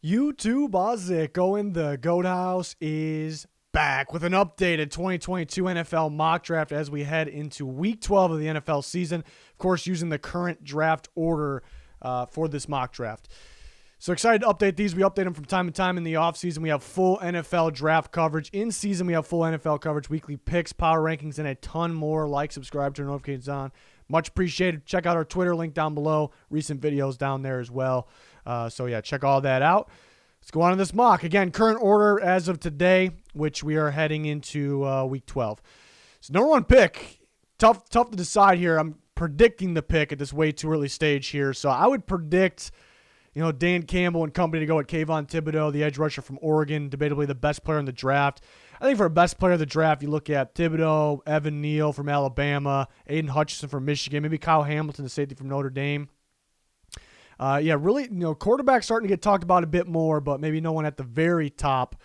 YouTube, how's it going? The Goat House is back with an updated 2022 NFL mock draft as we head into Week 12 of the NFL season. Of course, using the current draft order for this mock draft. So excited to update these. We update them from time to time in the offseason. We have full NFL draft coverage. In season, we have full NFL coverage, weekly picks, power rankings, and a ton more. Like, subscribe, turn notifications on. Much appreciated. Check out our Twitter link down below. Recent videos down there as well. So yeah, check all that out. Let's go on to this mock. Again, current order as of today, which we are heading into Week 12. So number one pick, tough to decide here. I'm predicting the pick at this way too early stage here. So I would predict, Dan Campbell and company to go at Kayvon Thibodeaux, the edge rusher from Oregon, debatably the best player in the draft. I think for a best player of the draft, you look at Thibodeaux, Evan Neal from Alabama, Aidan Hutchison from Michigan, maybe Kyle Hamilton, the safety from Notre Dame. Really, quarterback starting to get talked about a bit more, but maybe no one at the very top.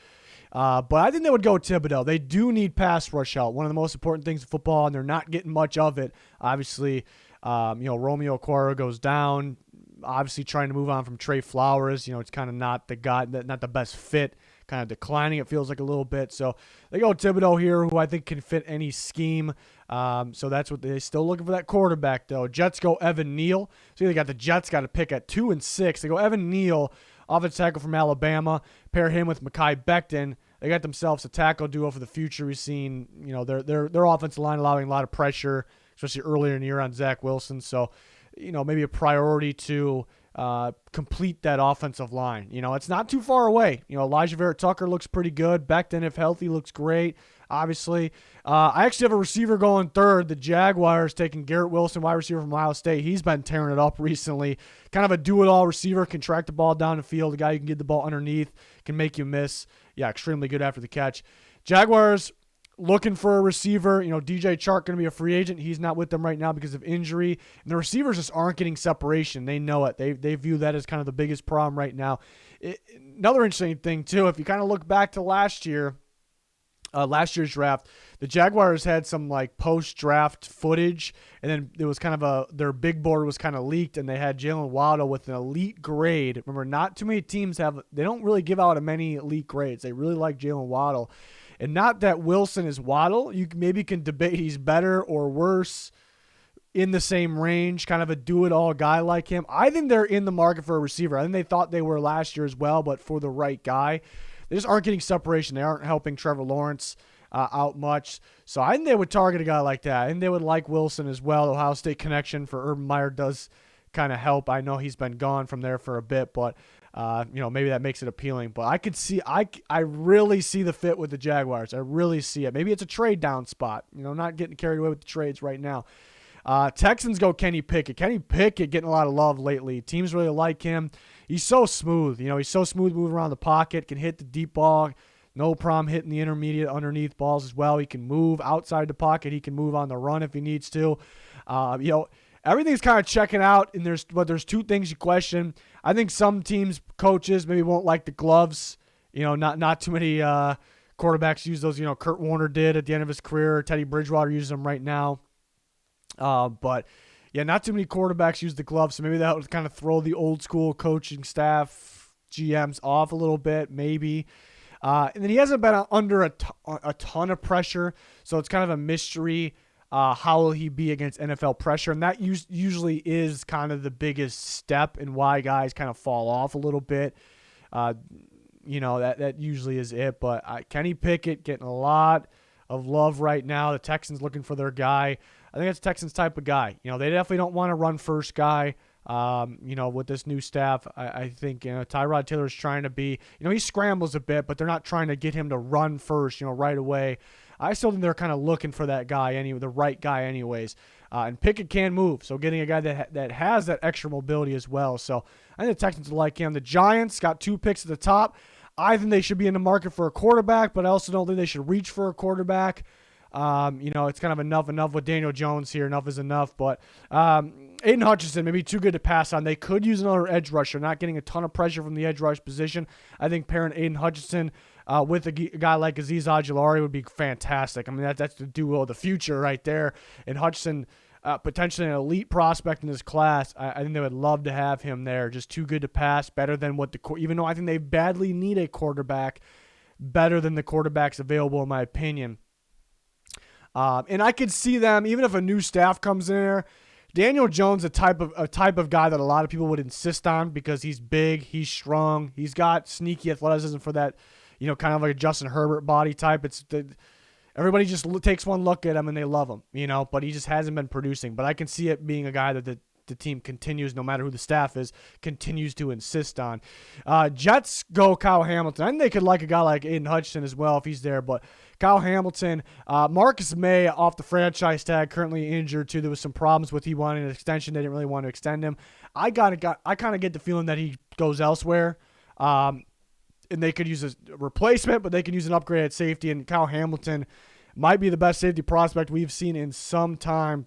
But I think they would go with Thibodeaux. They do need pass rush help. One of the most important things in football, and they're not getting much of it. Obviously, Romeo Okwara goes down. Obviously, trying to move on from Trey Flowers. It's kind of not the guy, not the best fit. Kind of declining, it feels like a little bit. So they go Thibodeaux here, who I think can fit any scheme. So that's what they're still looking for, that quarterback, though. Jets go Evan Neal. So they got the Jets got to pick at 2 and 6. They go Evan Neal, offensive tackle from Alabama. Pair him with Mekhi Becton. They got themselves a tackle duo for the future. We've seen, their offensive line allowing a lot of pressure, especially earlier in the year on Zach Wilson. So, maybe a priority to complete that offensive line. It's not too far away. Elijah Vera-Tucker looks pretty good. Becton, if healthy, looks great. Obviously, I actually have a receiver going third. The Jaguars taking Garrett Wilson, wide receiver from Ohio State. He's been tearing it up recently. Kind of a do-it-all receiver, can track the ball down the field. A guy who can get the ball underneath, can make you miss. Yeah, extremely good after the catch. Jaguars looking for a receiver. DJ Chark going to be a free agent. He's not with them right now because of injury. And the receivers just aren't getting separation. They know it. They view that as kind of the biggest problem right now. Another interesting thing, too, if you kind of look back to last year's draft, the Jaguars had some post-draft footage, and then it was kind of their big board was kind of leaked, and they had Jalen Waddle with an elite grade. Remember, not too many teams they don't really give out many elite grades. They really like Jalen Waddle. And not that Wilson is Waddle. You maybe can debate he's better or worse, in the same range, kind of a do-it-all guy like him. I think they're in the market for a receiver. I think they thought they were last year as well, but for the right guy. They just aren't getting separation. They aren't helping Trevor Lawrence out much. So I think they would target a guy like that. I think they would like Wilson as well. Ohio State connection for Urban Meyer does kind of help. I know he's been gone from there for a bit, but maybe that makes it appealing. But I really see the fit with the Jaguars. I really see it. Maybe it's a trade down spot. Not getting carried away with the trades right now. Texans go Kenny Pickett. Kenny Pickett getting a lot of love lately. Teams really like him. He's so smooth. He's so smooth moving around the pocket. Can hit the deep ball. No problem hitting the intermediate underneath balls as well. He can move outside the pocket. He can move on the run if he needs to. Everything's kind of checking out, and there's two things you question. I think some teams, coaches maybe won't like the gloves. Not too many quarterbacks use those. Kurt Warner did at the end of his career. Teddy Bridgewater uses them right now. But yeah, not too many quarterbacks use the gloves, so maybe that would kind of throw the old school coaching staff, GMs off a little bit, maybe. And then he hasn't been under a ton of pressure, so it's kind of a mystery. How will he be against NFL pressure? And that usually is kind of the biggest step in why guys kind of fall off a little bit. That usually is it. But Kenny Pickett getting a lot of love right now. The Texans looking for their guy. I think that's Texans type of guy. They definitely don't want to run first guy. With this new staff, I think, Tyrod Taylor's trying to be, he scrambles a bit, but they're not trying to get him to run first, right away. I still think they're kind of looking for that guy, the right guy anyways. And Pickett can move, so getting a guy that has that extra mobility as well. So I think the Texans will like him. The Giants got 2 picks at the top. I think they should be in the market for a quarterback, but I also don't think they should reach for a quarterback. It's kind of enough with Daniel Jones here. Enough is enough. But Aidan Hutchison may be too good to pass on. They could use another edge rusher, not getting a ton of pressure from the edge rush position. I think pairing Aidan Hutchison with a guy like Azeez Ojulari would be fantastic. I mean, that's the duo of the future right there. And Hutchison, potentially an elite prospect in this class. I think they would love to have him there. Just too good to pass, better than what even though I think they badly need a quarterback, better than the quarterbacks available in my opinion. And I could see them, even if a new staff comes in there, Daniel Jones, a type of guy that a lot of people would insist on because he's big, he's strong, he's got sneaky athleticism for that, kind of like a Justin Herbert body type. Everybody just takes one look at him and they love him, but he just hasn't been producing. But I can see it being a guy that the team continues, no matter who the staff is, continues to insist on. Jets go Kyle Hamilton. I think they could like a guy like Aidan Hutchison as well if he's there, but Kyle Hamilton, Marcus May off the franchise tag, currently injured too. There was some problems with he wanted an extension. They didn't really want to extend him. I kind of get the feeling that he goes elsewhere. And they could use a replacement, but they can use an upgrade at safety. And Kyle Hamilton might be the best safety prospect we've seen in some time.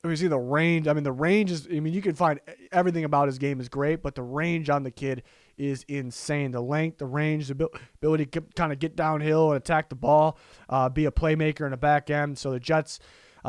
We see the range. I mean, the range is, you can find everything about his game is great, but the range on the kid is insane. The length, the range, the ability to kind of get downhill and attack the ball, be a playmaker in the back end. So the Jets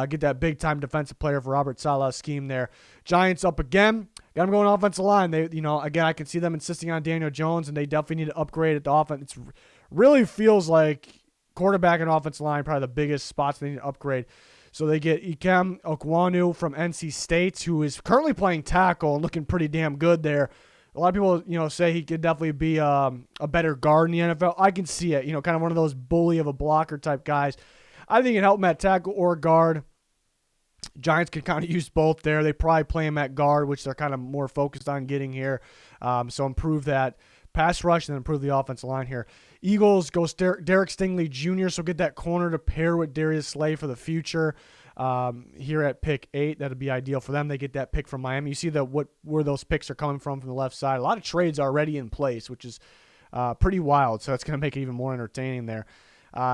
get that big-time defensive player for Robert Saleh's scheme there. Giants up again. Got them going offensive line. They, again, I can see them insisting on Daniel Jones, and they definitely need to upgrade at the offense. It really feels like quarterback and offensive line probably the biggest spots they need to upgrade. So they get Ikem Okwonu from NC State, who is currently playing tackle and looking pretty damn good there. A lot of people, say he could definitely be a better guard in the NFL. I can see it, kind of one of those bully of a blocker type guys. I think it can help him at tackle or guard. Giants can kind of use both there. They probably play him at guard, which they're kind of more focused on getting here. So improve that pass rush and then improve the offensive line here. Eagles goes Derek Stingley Jr., so get that corner to pair with Darius Slay for the future. Here at pick 8, that'd be ideal for them. They get that pick from Miami. You see where those picks are coming from the left side. A lot of trades already in place, which is pretty wild. So that's going to make it even more entertaining there.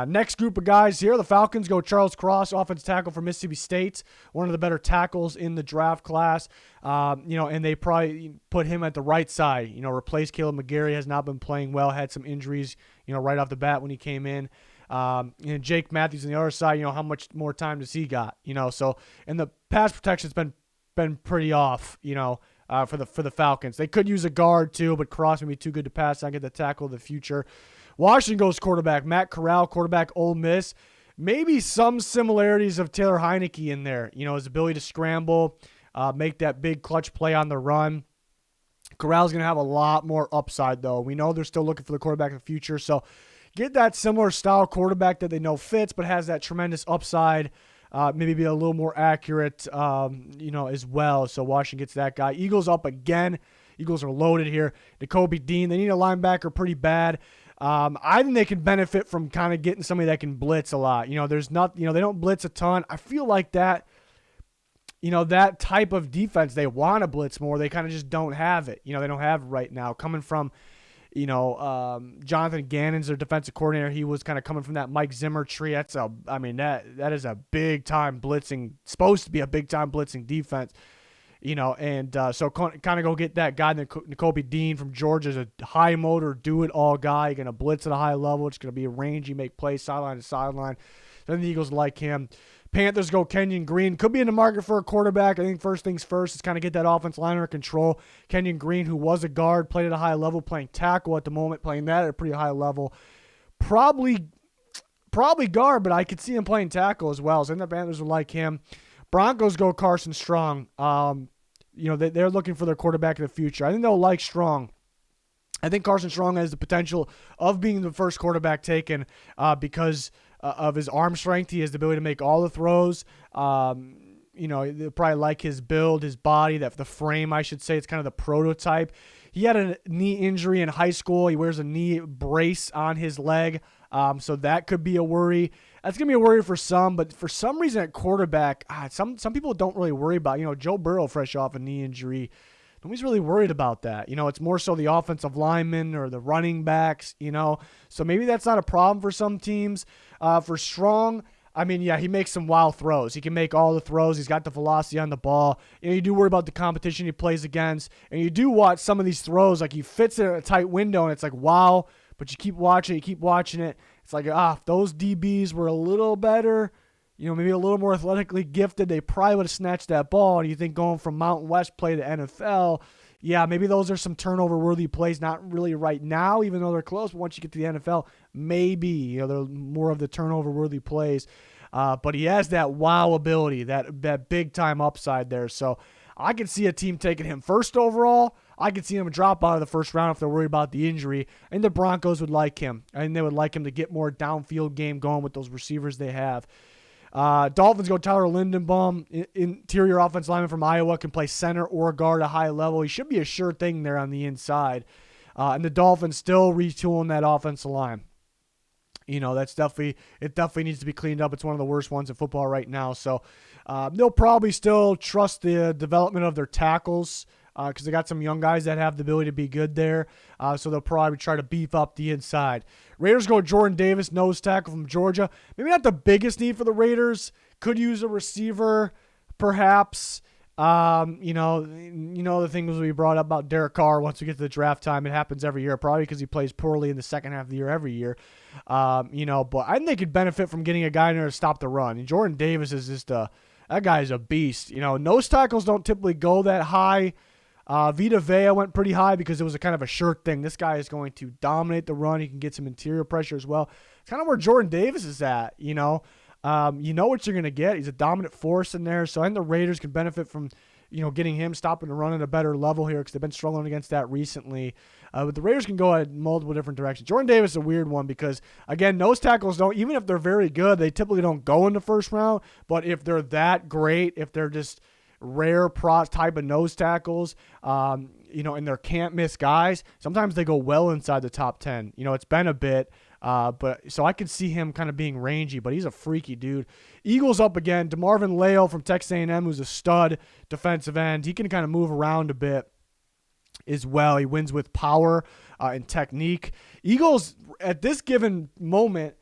Next group of guys here, the Falcons go Charles Cross, offensive tackle for Mississippi State, one of the better tackles in the draft class. And they probably put him at the right side. Replace Caleb Mccreary, has not been playing well, had some injuries, right off the bat when he came in. Jake Matthews on the other side, how much more time does he got? So and the pass protection's been pretty off, for the Falcons. They could use a guard too, but Cross would be too good to pass. I get the tackle of the future. Washington goes quarterback, Matt Corral, quarterback Ole Miss. Maybe some similarities of Taylor Heineke in there. His ability to scramble, make that big clutch play on the run. Corral's going to have a lot more upside, though. We know they're still looking for the quarterback in the future, so get that similar style quarterback that they know fits but has that tremendous upside. Maybe be a little more accurate, as well. So Washington gets that guy. Eagles up again. Eagles are loaded here. Nkobe Dean, they need a linebacker pretty bad. I think they can benefit from kind of getting somebody that can blitz a lot. There's not, they don't blitz a ton. I feel like that, that type of defense, they want to blitz more. They kind of just don't have it. They don't have it right now. Coming from, Jonathan Gannon's their defensive coordinator. He was kind of coming from that Mike Zimmer tree. That is a big time blitzing, supposed to be a big time blitzing defense. So kind of go get that guy, Nkobe Dean from Georgia, is a high motor, do-it-all guy. You're going to blitz at a high level. It's going to be a rangy, make plays sideline to sideline. Then the Eagles like him. Panthers go Kenyon Green. Could be in the market for a quarterback. I think first things first is kind of get that offense line under control. Kenyon Green, who was a guard, played at a high level, playing tackle at the moment, playing that at a pretty high level. Probably guard, but I could see him playing tackle as well. So the Panthers would like him. Broncos go Carson Strong. They're looking for their quarterback in the future. I think they'll like Strong. I think Carson Strong has the potential of being the first quarterback taken because of his arm strength. He has the ability to make all the throws. They'll probably like his build, his body, the frame, I should say. It's kind of the prototype. He had a knee injury in high school. He wears a knee brace on his leg, so that could be a worry. That's going to be a worry for some, but for some reason at quarterback, some people don't really worry about, Joe Burrow fresh off a knee injury. Nobody's really worried about that. It's more so the offensive linemen or the running backs, So maybe that's not a problem for some teams. For Strong, he makes some wild throws. He can make all the throws. He's got the velocity on the ball. You do worry about the competition he plays against. And you do watch some of these throws, like he fits in a tight window, and it's like, wow. But you keep watching it. It's like, if those DBs were a little better, maybe a little more athletically gifted, they probably would have snatched that ball. And you think going from Mountain West play to NFL, yeah, maybe those are some turnover-worthy plays. Not really right now, even though they're close. But once you get to the NFL, maybe they're more of the turnover-worthy plays. But he has that wow ability, that big-time upside there. So I could see a team taking him first overall. I could see him drop out of the first round if they're worried about the injury. And the Broncos would like him. And they would like him to get more downfield game going with those receivers they have. Dolphins go Tyler Lindenbaum, interior offensive lineman from Iowa, can play center or guard at a high level. He should be a sure thing there on the inside. And the Dolphins still retooling that offensive line. It definitely needs to be cleaned up. It's one of the worst ones in football right now. So they'll probably still trust the development of their tackles because they got some young guys that have the ability to be good there. So they'll probably try to beef up the inside. Raiders go Jordan Davis, nose tackle from Georgia. Maybe not the biggest need for the Raiders. Could use a receiver, perhaps. The things we brought up about Derek Carr once we get to the draft time. It happens every year, probably because he plays poorly in the second half of the year every year. But I think they could benefit from getting a guy in there to stop the run. And Jordan Davis is just that guy is a beast. Nose tackles don't typically go that high. Vita Vea went pretty high because it was a kind of a sure thing. This guy is going to dominate the run. He can get some interior pressure as well. It's kind of where Jordan Davis is at, You know what you're going to get. He's a dominant force in there. So I think the Raiders can benefit from, getting him stopping the run at a better level here because they've been struggling against that recently. But the Raiders can go in multiple different directions. Jordan Davis is a weird one because, again, nose tackles don't, even if they're very good, they typically don't go in the first round. But if they're that great, if they're just rare type of nose tackles, and they're can't miss guys, sometimes they go well inside the top 10. It's been a bit. But so I could see him kind of being rangy, but he's a freaky dude. Eagles up again. DeMarvin Leal from Texas A&M, who's a stud defensive end. He can kind of move around a bit as well. He wins with power and technique. Eagles, at this given moment,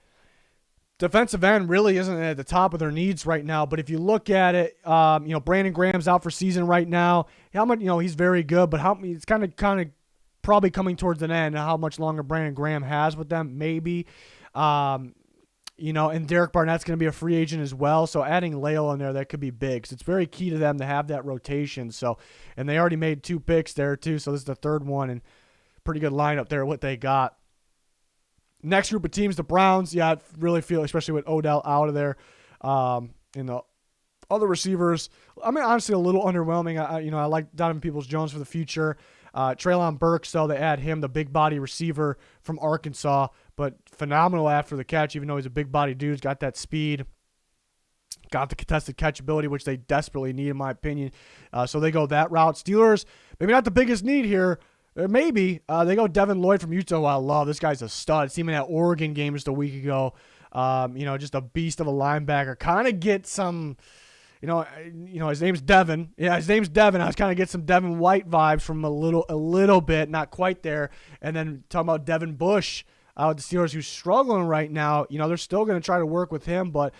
defensive end really isn't at the top of their needs right now. But if you look at it, Brandon Graham's out for season right now. How much, he's very good, but it's kind of probably coming towards an end. How much longer Brandon Graham has with them, maybe. And Derek Barnett's going to be a free agent as well. So adding Leal in there, that could be big. So it's very key to them to have that rotation. So, and they already made 2 picks there too. So this is the third one, and pretty good lineup there, what they got. Next group of teams, the Browns. Yeah, I really feel, especially with Odell out of there, and the other receivers, honestly, a little underwhelming. I like Donovan Peoples-Jones for the future. Treylon Burks, though, they add him, the big body receiver from Arkansas, but phenomenal after the catch, even though he's a big body dude. He's got that speed, got the contested catch ability, which they desperately need, in my opinion. So they go that route. Steelers, maybe not the biggest need here. Maybe. They go Devin Lloyd from Utah, who I love. This guy's a stud. See him in that Oregon game just a week ago. Just a beast of a linebacker. Kind of get some, his name's Devin. Yeah, his name's Devin. I was kind of get some Devin White vibes from a little bit, not quite there. And then talking about Devin Bush, the Steelers, who's struggling right now. They're still going to try to work with him, but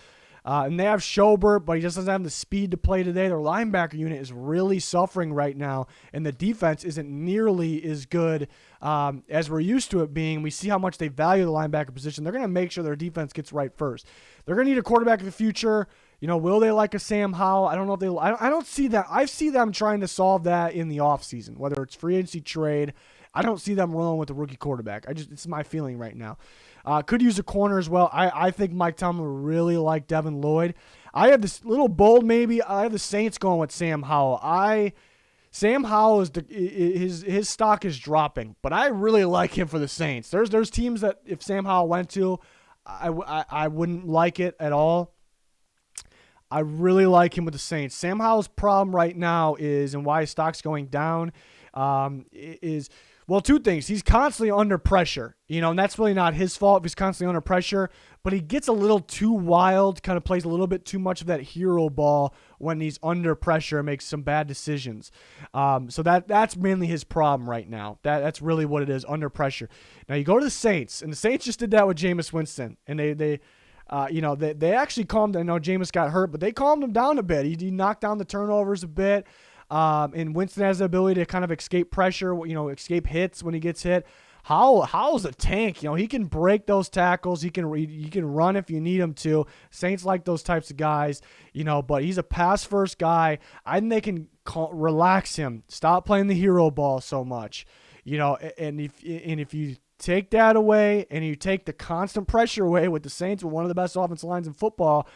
and they have Schobert, but he just doesn't have the speed to play today. Their linebacker unit is really suffering right now, and the defense isn't nearly as good as we're used to it being. We see how much they value the linebacker position. They're going to make sure their defense gets right first. They're going to need a quarterback in the future. Will they like a Sam Howell? I don't know if they. I don't see that. I see them trying to solve that in the offseason, whether it's free agency trade. I don't see them rolling with a rookie quarterback. It's my feeling right now. Could use a corner as well. I think Mike Tomlin really like Devin Lloyd. I have this little bold maybe. I have the Saints going with Sam Howell. Sam Howell is his stock is dropping, but I really like him for the Saints. There's teams that if Sam Howell went to, I wouldn't like it at all. I really like him with the Saints. Sam Howell's problem right now is, and why his stock's going down, is, well, 2 things. He's constantly under pressure, and that's really not his fault if he's constantly under pressure, but he gets a little too wild, kind of plays a little bit too much of that hero ball when he's under pressure and makes some bad decisions. So that's mainly his problem right now. That's really what it is, under pressure. Now you go to the Saints, and the Saints just did that with Jameis Winston, and they actually calmed. I know Jameis got hurt, but they calmed him down a bit. He knocked down the turnovers a bit. And Winston has the ability to kind of escape pressure, escape hits when he gets hit. Howell's a tank. He can break those tackles. He can run if you need him to. Saints like those types of guys, but he's a pass first guy. I think they can relax him. Stop playing the hero ball so much. And if you take that away and you take the constant pressure away with the Saints with one of the best offensive lines in football,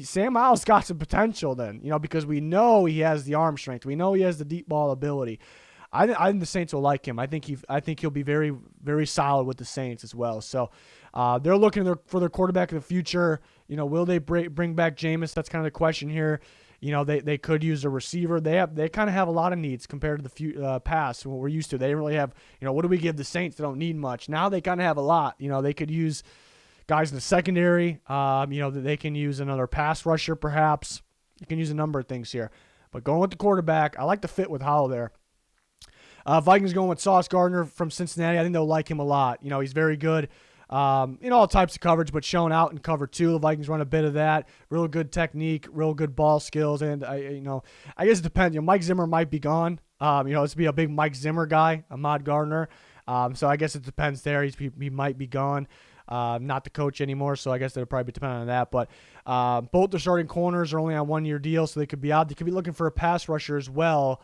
Sam Howell's got some potential then, because we know he has the arm strength. We know he has the deep ball ability. I think the Saints will like him. I think he'll be very, very solid with the Saints as well. So they're looking for their quarterback of the future. Will they bring back Jameis? That's kind of the question here. They could use a receiver. They kind of have a lot of needs compared to the past, what we're used to. They didn't really have, what do we give the Saints? They don't need much. Now they kind of have a lot. They could use guys in the secondary. They can use another pass rusher perhaps. You can use a number of things here. But going with the quarterback, I like the fit with Howell there. Vikings going with Sauce Gardner from Cincinnati. I think they'll like him a lot. He's very good in all types of coverage, but shown out in cover 2. The Vikings run a bit of that. Real good technique, real good ball skills, and I guess it depends. Mike Zimmer might be gone. Let's be a big Mike Zimmer guy, Ahmad Gardner. So I guess it depends there. He might be gone. Not the coach anymore, so I guess it'll probably depend on that. But both their starting corners are only on 1-year deals, so they could be out. They could be looking for a pass rusher as well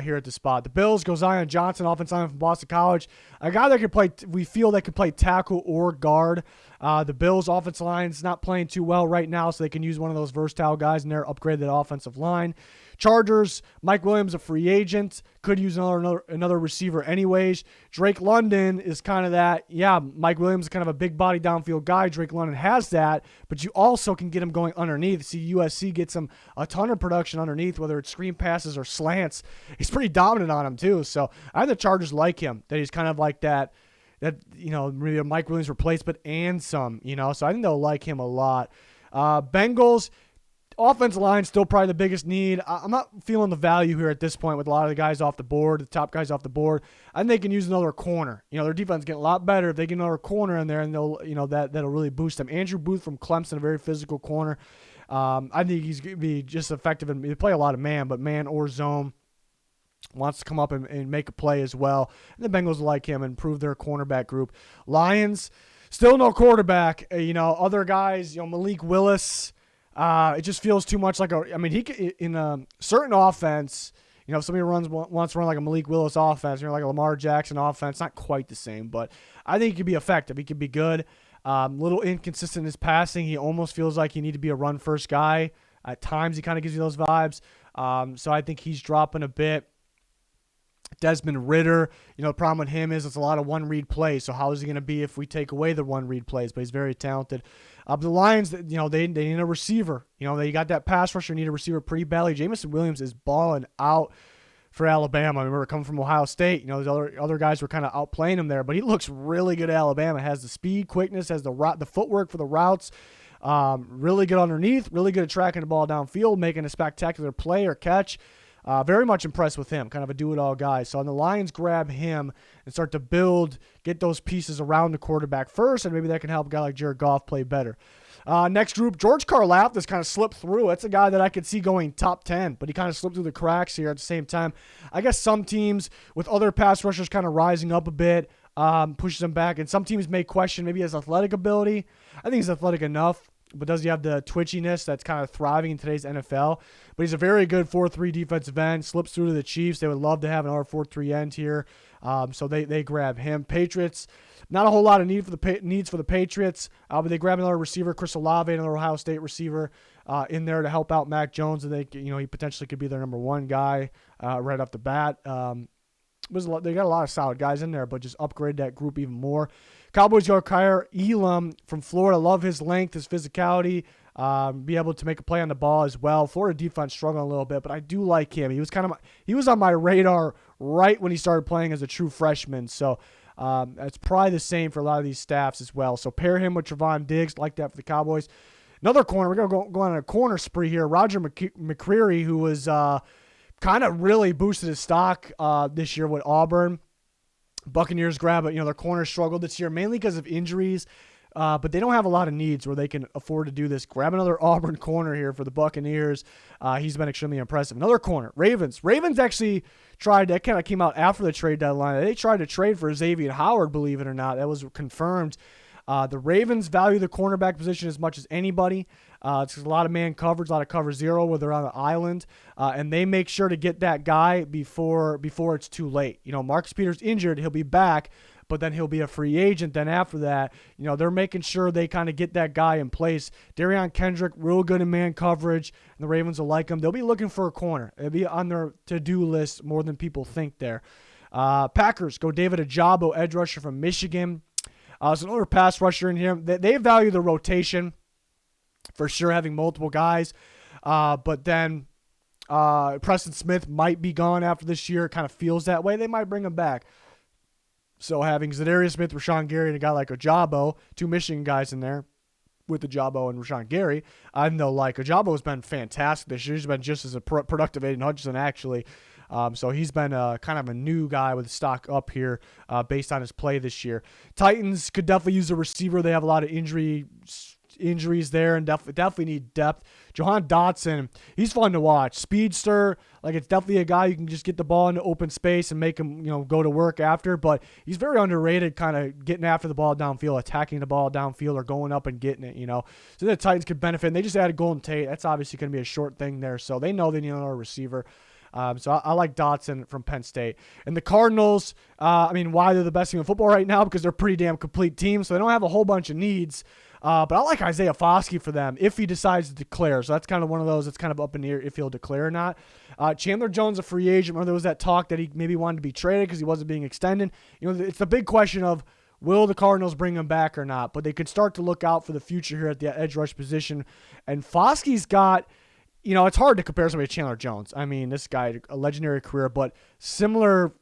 here at the spot. The Bills go Zion Johnson, offensive lineman from Boston College. A guy that could play, we feel that could play tackle or guard. The Bills' offensive line is not playing too well right now, so they can use one of those versatile guys in there, upgrade that offensive line. Chargers, Mike Williams, a free agent, could use another receiver anyways. Drake London is kind of that. Yeah, Mike Williams is kind of a big body downfield guy. Drake London has that, but you also can get him going underneath. See, USC gets him a ton of production underneath, whether it's screen passes or slants. He's pretty dominant on him too. So I think the Chargers like him, that he's kind of like that maybe a Mike Williams replacement and some, so I think they'll like him a lot. Bengals, offensive line still probably the biggest need. I'm not feeling the value here at this point with a lot of the guys off the board, the top guys off the board. I think they can use another corner. Their defense is getting a lot better if they get another corner in there, and they'll, that'll really boost them. Andrew Booth from Clemson, a very physical corner. I think he's going to be just effective, and they play a lot of man, but man or zone. Wants to come up and make a play as well. And the Bengals like him and improve their cornerback group. Lions, still no quarterback. Other guys, Malik Willis. It just feels too much like he could, in a certain offense, if somebody wants to run like a Malik Willis offense, like a Lamar Jackson offense, not quite the same, but I think he could be effective. He could be good. Little inconsistent in his passing. He almost feels like he need to be a run first guy. At times he kind of gives you those vibes. So I think he's dropping a bit. Desmond Ridder, the problem with him is it's a lot of one-read plays. So how is he going to be if we take away the one-read plays? But he's very talented. The Lions, they need a receiver. They got that pass rusher, need a receiver pretty badly. Jameson Williams is balling out for Alabama. I remember coming from Ohio State. Those other guys were kind of outplaying him there, but he looks really good at Alabama. Has the speed, quickness, has the footwork for the routes. Really good underneath, really good at tracking the ball downfield, making a spectacular play or catch. Very much impressed with him, kind of a do-it-all guy. So on the Lions, grab him and start to build, get those pieces around the quarterback first, and maybe that can help a guy like Jared Goff play better. Next group, George Karlaftis kind of slipped through. That's a guy that I could see going top 10, but he kind of slipped through the cracks here at the same time. I guess some teams with other pass rushers kind of rising up a bit pushes him back, and some teams may question maybe his athletic ability. I think he's athletic enough. But does he have the twitchiness that's kind of thriving in today's NFL? But he's a very good 4-3 defensive end. Slips through to the Chiefs. They would love to have an R4-3 end here. So they grab him. Patriots, not a whole lot of needs for the Patriots. But they grab another receiver, Chris Olave, another Ohio State receiver in there to help out Mac Jones. And he potentially could be their number one guy right off the bat. They got a lot of solid guys in there, but just upgrade that group even more. Cowboys go Kyer Elam from Florida. Love his length, his physicality, be able to make a play on the ball as well. Florida defense struggling a little bit, but I do like him. He was on my radar right when he started playing as a true freshman. So it's probably the same for a lot of these staffs as well. So pair him with Trevon Diggs, like that for the Cowboys. Another corner, we're going to go on a corner spree here. Roger Mccreary, who was kind of really boosted his stock this year with Auburn. Buccaneers grab it. Their corners struggled this year mainly because of injuries. But they don't have a lot of needs where they can afford to do this. Grab another Auburn corner here for the Buccaneers. He's been extremely impressive. Another corner, Ravens. Ravens actually tried, that kind of came out after the trade deadline. They tried to trade for Xavier Howard, believe it or not. That was confirmed. The Ravens value the cornerback position as much as anybody. It's a lot of man coverage, a lot of cover zero where they're on the island, and they make sure to get that guy before it's too late. Marcus Peters injured, he'll be back, but then he'll be a free agent. Then after that, they're making sure they kind of get that guy in place. Darion Kendrick, real good in man coverage, and the Ravens will like him. They'll be looking for a corner. It'll be on their to-do list more than people think there. Packers go David Ojabo, edge rusher from Michigan. There's another pass rusher in here. They value the rotation for sure, having multiple guys. But then Preston Smith might be gone after this year. It kind of feels that way. They might bring him back. So having Zadarius Smith, Rashawn Gary, and a guy like Ojabo, 2 Michigan guys in there with Ojabo and Rashawn Gary, I know Ojabo has been fantastic this year. He's been just as productive Aidan Hutchison, actually. So he's been kind of a new guy with stock up here based on his play this year. Titans could definitely use a receiver. They have a lot of injuries there and definitely need depth. Jahan Dotson, he's fun to watch. Speedster, it's definitely a guy you can just get the ball into open space and make him go to work after, but he's very underrated, kind of getting after the ball downfield, attacking the ball downfield, or going up and getting it, So the Titans could benefit, and they just added Golden Tate. That's obviously going to be a short thing there, so they know they need another receiver. So I like Dotson from Penn State. And the Cardinals, why they're the best team in football right now? Because they're a pretty damn complete team, so they don't have a whole bunch of needs. But I like Isaiah Foskey for them if he decides to declare. So that's kind of one of those that's kind of up in the air if he'll declare or not. Chandler Jones, a free agent. Remember there was that talk that he maybe wanted to be traded because he wasn't being extended. It's the big question of, will the Cardinals bring him back or not? But they could start to look out for the future here at the edge rush position. And Foskey's got... it's hard to compare somebody to Chandler Jones. This guy, a legendary career, but similar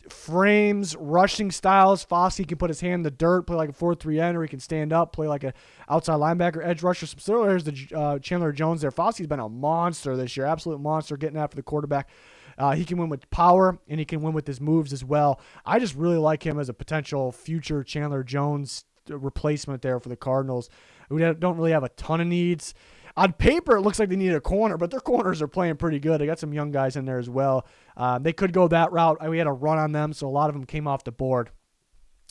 frames, rushing styles. Foskey can put his hand in the dirt, play like a 4-3 end, or he can stand up, play like an outside linebacker, edge rusher. Some similar to Chandler Jones there. Foskey's been a monster this year, absolute monster, getting after the quarterback. He can win with power, and he can win with his moves as well. I just really like him as a potential future Chandler Jones replacement there for the Cardinals. We don't really have a ton of needs. On paper, it looks like they need a corner, but their corners are playing pretty good. They got some young guys in there as well. They could go that route. We had a run on them, so a lot of them came off the board.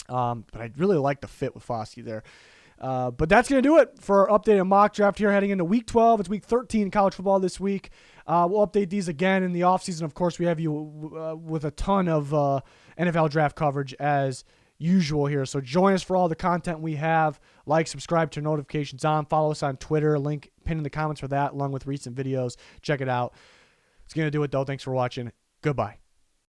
But I really like the fit with Foskey there. But that's going to do it for our updated mock draft here heading into Week 12. It's Week 13 in college football this week. We'll update these again in the offseason. Of course, we have you with a ton of NFL draft coverage as usual here. So join us for all the content we have. Like, subscribe, turn notifications on. Follow us on Twitter. Link pinned in the comments for that, along with recent videos. Check it out. It's going to do it, though. Thanks for watching. Goodbye.